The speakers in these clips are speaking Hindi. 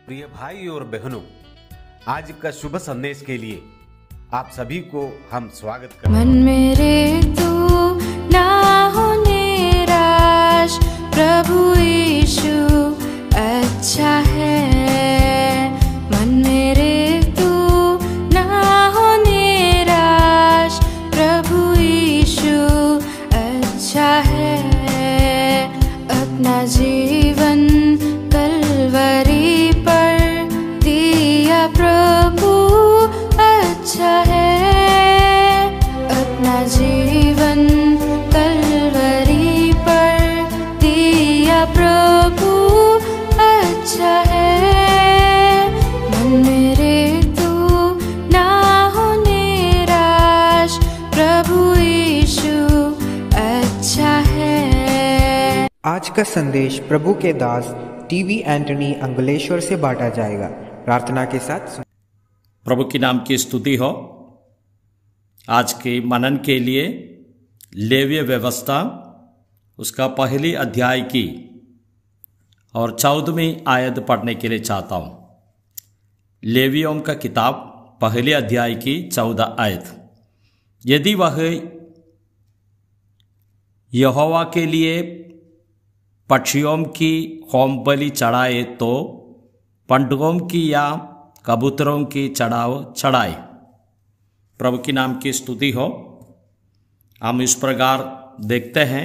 प्रिय भाई और बहनों, आज का शुभ संदेश के लिए आप सभी को हम स्वागत करते हैं। मन मेरे तू ना हो निराश, प्रभु यीशु अच्छा है। मन मेरे तू ना हो निराश, प्रभु यीशु अच्छा है। अपना जीवन कलवरी पर दिया प्रभु अच्छा है। अपना जीवन कलवरी पर दिया प्रभु अच्छा है। मन मेरे तू ना हो निराश, प्रभु यीशु अच्छा है। आज का संदेश प्रभु के दास टीवी एंटनी अंगलेश्वर से बांटा जाएगा। प्रार्थना के साथ प्रभु की नाम की स्तुति हो। आज के मनन के लिए लेवीय व्यवस्था उसका पहली अध्याय की और 14वीं आयत पढ़ने के लिए चाहता हूँ। लेवियों का किताब पहले अध्याय की 14 आयत। यदि वह यहोवा के लिए पक्षियों की होम बलि चढ़ाए तो पंडुओं की या कबूतरों की चढ़ाए। प्रभु की नाम की स्तुति हो। हम इस प्रकार देखते हैं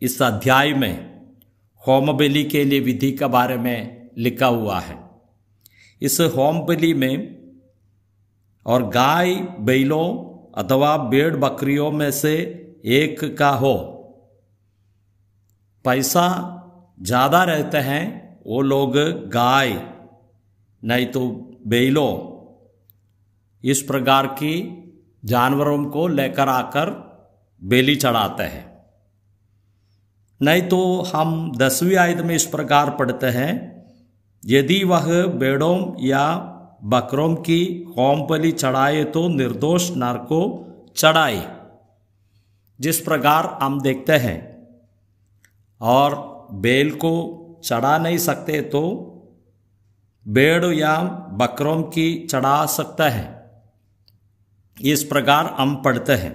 इस अध्याय में होम बलि के लिए विधि के बारे में लिखा हुआ है। इस होम बलि में और गाय बैलों अथवा भेड़ बकरियों में से एक का हो। पैसा ज़्यादा रहते हैं वो लोग गाय नहीं तो बैलों इस प्रकार की जानवरों को लेकर आकर बेली चढ़ाते हैं। नहीं तो हम 10वीं आयत में इस प्रकार पढ़ते हैं, यदि वह भेड़ों या बकरों की होम बलि चढ़ाए तो निर्दोष नर को चढ़ाए। जिस प्रकार हम देखते हैं और बैल को चढ़ा नहीं सकते तो भेड़ या बकरों की चढ़ा सकता है। इस प्रकार हम पढ़ते हैं।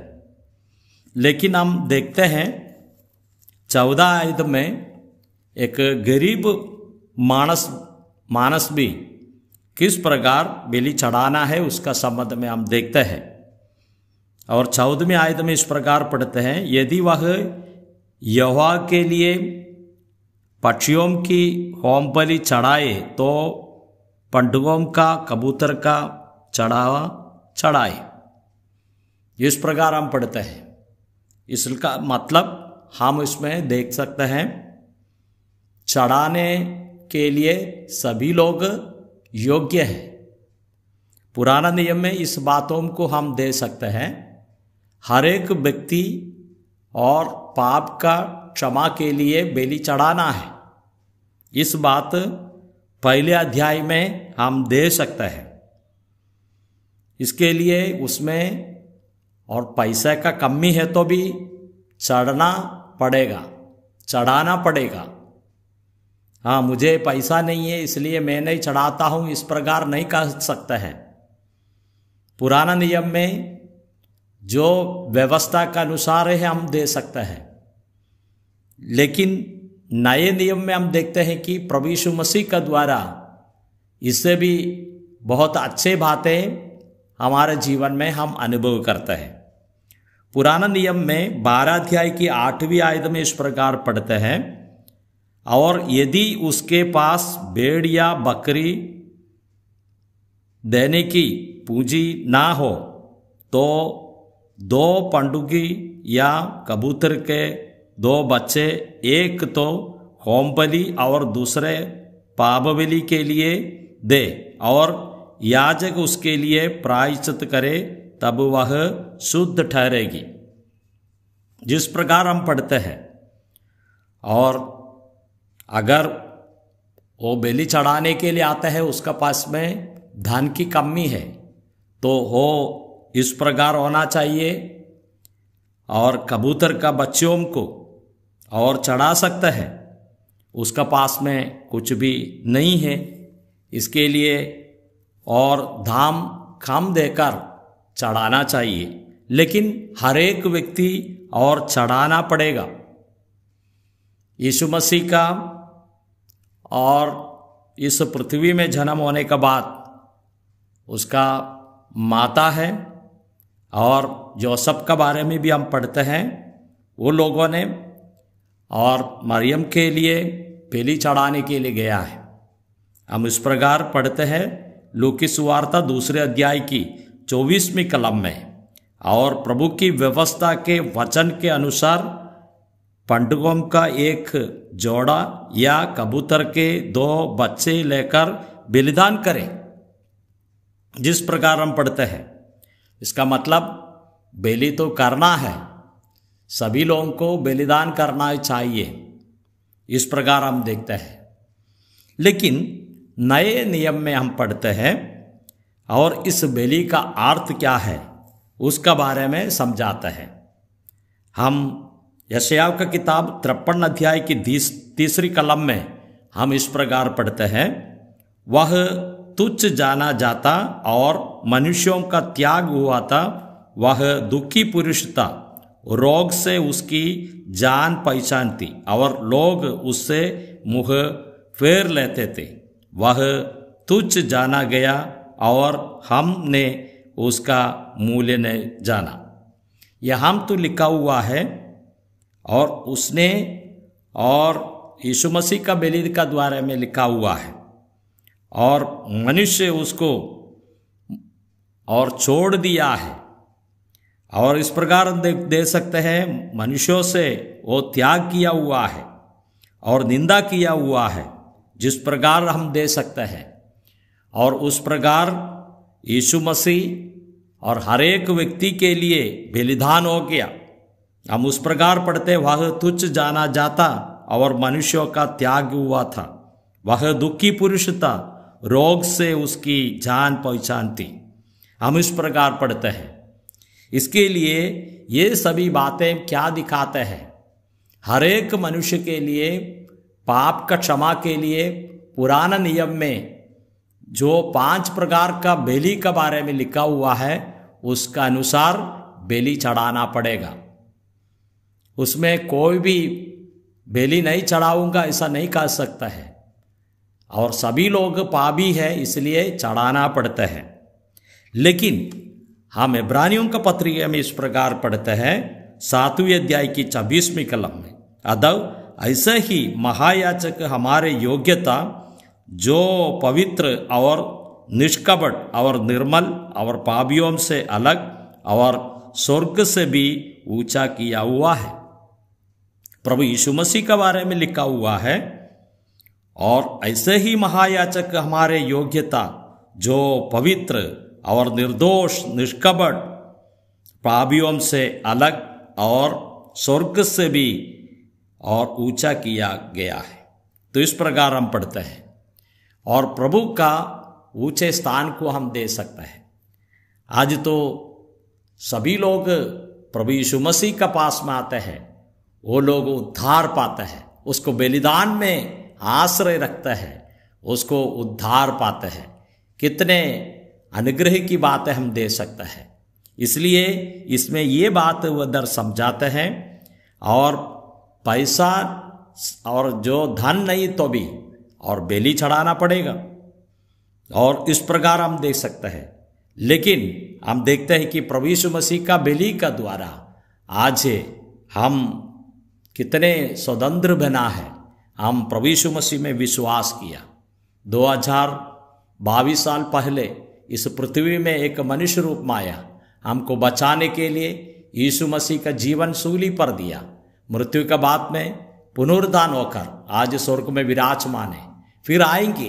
लेकिन हम देखते हैं 14 आयत में एक गरीब मानस भी किस प्रकार बलि चढ़ाना है उसका संबंध में हम देखते हैं। और 14वीं आयत में इस प्रकार पढ़ते हैं, यदि वह यहोवा के लिए पक्षियों की होम बलि चढ़ाए तो पंडुओं का कबूतर का चढ़ावा चढ़ाए। इस प्रकार हम पढ़ते हैं। इसका मतलब हम इसमें देख सकते हैं चढ़ाने के लिए सभी लोग योग्य हैं। पुराना नियम में इस बातों को हम दे सकते हैं। हर एक व्यक्ति और पाप का क्षमा के लिए बलि चढ़ाना है। इस बात पहले अध्याय में हम दे सकते हैं। इसके लिए उसमें और पैसे का कमी है तो भी चढ़ना पड़ेगा, चढ़ाना पड़ेगा। हाँ, मुझे पैसा नहीं है इसलिए मैं नहीं चढ़ाता हूँ, इस प्रकार नहीं कह सकते हैं। पुराना नियम में जो व्यवस्था का अनुसार है हम दे सकते हैं। लेकिन नए नियम में हम देखते हैं कि प्रभु यीशु मसीह का द्वारा इससे भी बहुत अच्छे बातें हमारे जीवन में हम अनुभव करते हैं। पुराना नियम में 12 अध्याय की 8वीं आयत में इस प्रकार पढ़ते हैं, और यदि उसके पास भेड़ या बकरी देने की पूंजी ना हो तो 2 पंडुगी या कबूतर के 2 बच्चे, एक तो होम बलि और दूसरे पाप बलि के लिए दे, और याजक उसके लिए प्रायश्चित करे, तब वह शुद्ध ठहरेगी। जिस प्रकार हम पढ़ते हैं। और अगर वो बलि चढ़ाने के लिए आता है, उसका पास में धन की कमी है, तो वो इस प्रकार होना चाहिए और कबूतर का बच्चों को और चढ़ा सकता है। उसका पास में कुछ भी नहीं है, इसके लिए और दाम कम देकर चढ़ाना चाहिए, लेकिन हर एक व्यक्ति और चढ़ाना पड़ेगा। यीशु मसीह का और इस पृथ्वी में जन्म होने के बाद उसका माता है, और जोसेफ के बारे में भी हम पढ़ते हैं, वो लोगों ने और मरियम के लिए बलि चढ़ाने के लिए गया है। हम इस प्रकार पढ़ते हैं लूका की सुवार्ता 2 अध्याय की 24वीं कलम में, और प्रभु की व्यवस्था के वचन के अनुसार पंडुगों का एक जोड़ा या कबूतर के 2 बच्चे लेकर बलिदान करें, जिस प्रकार हम पढ़ते हैं। इसका मतलब बलि तो करना है, सभी लोगों को बलिदान करना चाहिए, इस प्रकार हम देखते हैं। लेकिन नए नियम में हम पढ़ते हैं और इस बलि का अर्थ क्या है उसका बारे में समझाते हैं। हम यशायाह का किताब 53 अध्याय की 3री कलम में हम इस प्रकार पढ़ते हैं, वह तुच्छ जाना जाता और मनुष्यों का त्याग हुआ था, वह दुखी पुरुष था, रोग से उसकी जान पहचानती और लोग उससे मुंह फेर लेते थे। वह तुच्छ जाना गया और हमने उसका मूल्य न जाना। यह हम तो लिखा हुआ है, और उसने और यीशु मसीह का बलि का द्वारा में लिखा हुआ है, और मनुष्य उसको और छोड़ दिया है। और इस प्रकार हम दे सकते हैं, मनुष्यों से वो त्याग किया हुआ है और निंदा किया हुआ है, जिस प्रकार हम दे सकते हैं। और उस प्रकार यीशु मसीह और हर एक व्यक्ति के लिए बलिदान हो गया। हम उस प्रकार पढ़ते, वह तुच्छ जाना जाता और मनुष्यों का त्याग हुआ था, वह दुखी पुरुष था, रोग से उसकी जान पहचानती। हम इस प्रकार पढ़ते हैं। इसके लिए ये सभी बातें क्या दिखाते हैं? हर एक मनुष्य के लिए पाप का क्षमा के लिए पुराना नियम में जो 5 प्रकार का बलि के बारे में लिखा हुआ है, उसका अनुसार बलि चढ़ाना पड़ेगा। उसमें कोई भी बलि नहीं चढ़ाऊंगा ऐसा नहीं कह सकता है, और सभी लोग पापी है इसलिए चढ़ाना पड़ता है। लेकिन हम इब्रानियों का पत्रिका में इस प्रकार पढ़ते हैं 7वें अध्याय की 26वीं कलम में, अतः ऐसे ही महायाजक हमारे योग्यता जो पवित्र और निष्कपट और निर्मल और पापियों से अलग और स्वर्ग से भी ऊंचा किया हुआ है। प्रभु यीशु मसीह के बारे में लिखा हुआ है, और ऐसे ही महायाजक हमारे योग्यता जो पवित्र और निर्दोष निष्कपट पापियों से अलग और स्वर्ग से भी और ऊंचा किया गया है। तो इस प्रकार हम पढ़ते हैं, और प्रभु का ऊंचे स्थान को हम दे सकते हैं। आज तो सभी लोग प्रभु यीशु मसीह के पास में आते हैं, वो लोग उद्धार पाते हैं, उसको बलिदान में आश्रय रखते हैं, उसको उद्धार पाते हैं। कितने अनुग्रह की बातें हम दे सकते हैं। इसलिए इसमें ये बात उधर समझाते हैं, और पैसा और जो धन नहीं तो भी और बलि चढ़ाना पड़ेगा, और इस प्रकार हम देख सकते हैं। लेकिन हम देखते हैं कि प्रभु यीशु मसीह का बलि का द्वारा आज हम कितने स्वतंत्र बना है। हम प्रभु यीशु मसीह में विश्वास किया। 2022 साल पहले इस पृथ्वी में एक मनुष्य रूप में आया, हमको बचाने के लिए यीशु मसीह का जीवन सूली पर दिया, मृत्यु के बाद में पुनरुद्धान होकर आज स्वर्ग में विराजमान है। फिर आएंगे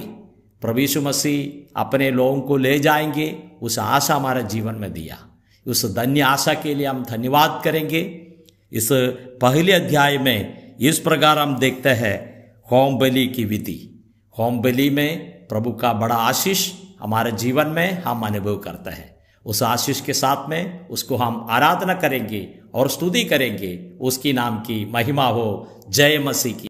प्रभु यीशु मसीह अपने लोगों को ले जाएंगे। उस आशा हमारे जीवन में दिया, उस धन्य आशा के लिए हम धन्यवाद करेंगे। इस पहले अध्याय में इस प्रकार हम देखते हैं होम बलि की विधि। होम बलि में प्रभु का बड़ा आशीष हमारे जीवन में हम अनुभव करते हैं। उस आशीष के साथ में उसको हम आराधना करेंगे और स्तुति करेंगे। उसकी नाम की महिमा हो। जय मसीह की।